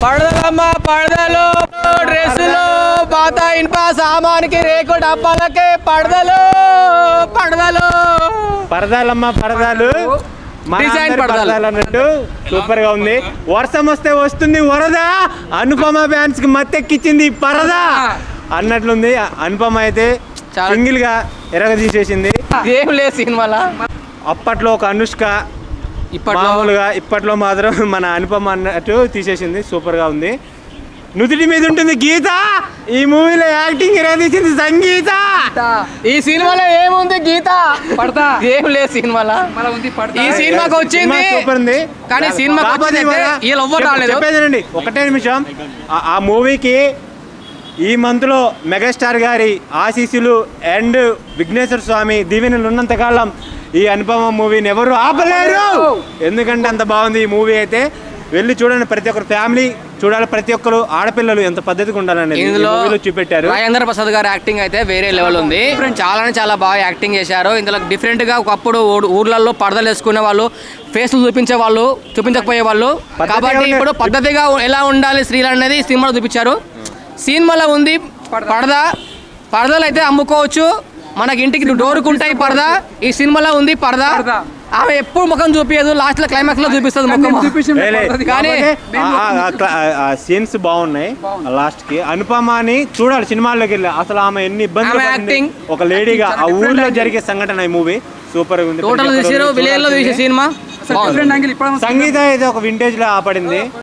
పడదలమ్మ పడదలు డ్రెస్సులు పాత ఇనుప సామానికి రేకు డబ్బాలకి పడదలు పడదలు పరదాలమ్మ పరదాలు డిజైన్ పడదాలు అన్నట్టు సూపర్ గా ఉంది. వర్షం వస్తే వస్తుంది వరద, అనుపమ ఫ్యాన్స్ కి మత్తెక్కిచ్చింది పరద అన్నట్లుంది. అనుపమ అయితే సింగిల్ గా ఎరగదీసేసింది. ఏం లేదు సినిమాలో. అప్పట్లో ఒక అనుష్క, మామూలుగా ఇప్పట్లో మాత్రం మన అనుపమ అన్నట్టు తీసేసింది. సూపర్ గా ఉంది. నుదుటి మీద ఉంటుంది గీత. ఈ మూవీలో యాక్టింగ్ ఎరగదీసింది సంగీత. ఈ సినిమాలో ఏముంది గీత పడతా ఏం లేదు సినిమాలో. ఈ సినిమాకి వచ్చింది సూపర్ ఉంది కానీ సినిమాకి చెప్పేదండి ఒకటే నిమిషం. ఆ మూవీకి ఈ మంత్లో మెగాస్టార్ గారి ఆశీస్సులు అండ్ విఘ్నేశ్వర స్వామి దీవెనలు ఉన్నంతకాలం ఈ అనుపమ మూవీని ఎవరు ఆపలేరు. ఎందుకంటే అంత బాగుంది ఈ మూవీ. అయితే వెళ్ళి చూడండి, ప్రతి ఒక్కరు ఫ్యామిలీ చూడాలి. ప్రతి ఒక్కరు ఆడపిల్లలు ఎంత పద్ధతిగా ఉండాలనేది ఇందులో చూపెట్టారు. రాజేంద్ర ప్రసాద్ గారి యాక్టింగ్ అయితే వేరే లెవెల్ ఉంది. చాలా బాగా యాక్టింగ్ చేశారు. ఇందులో డిఫరెంట్ గా ఒకప్పుడు ఊర్లలో పడదలు వేసుకునే వాళ్ళు, ఫేస్లు చూపించే వాళ్ళు, చూపించకపోయే వాళ్ళు. కాబట్టి ఇప్పుడు పద్ధతిగా ఎలా ఉండాలి స్త్రీలు అనేది సినిమాలో చూపించారు. సినిమాలో ఉంది పడదలు అయితే అమ్ముకోవచ్చు, మనకి ఇంటికి డోరుకుంటాయి పరదా. ఈ సినిమాలో ఉంది పరదా. ఆమె ఎప్పుడు ముఖం చూపించదు, లాస్ట్ లో క్లైమాక్స్ లో చూపిస్తుంది ముఖం. కానీ సీన్స్ బాగున్నాయి. లాస్ట్ కి అనుపమని చూడాలి సినిమాల్లోకి వెళ్ళి. అసలు ఆమె ఎన్ని ఇబ్బందులు యాక్టింగ్ ఒక లేడీగా ఆ ఊర్లో జరిగే సంఘటన ఈ మూవీ సూపర్ గా ఉంది. టోటల్ విలేజ్ లో తీసే సినిమా. సంగీత అయితే ఒక వింటేజ్ లో ఆపడింది.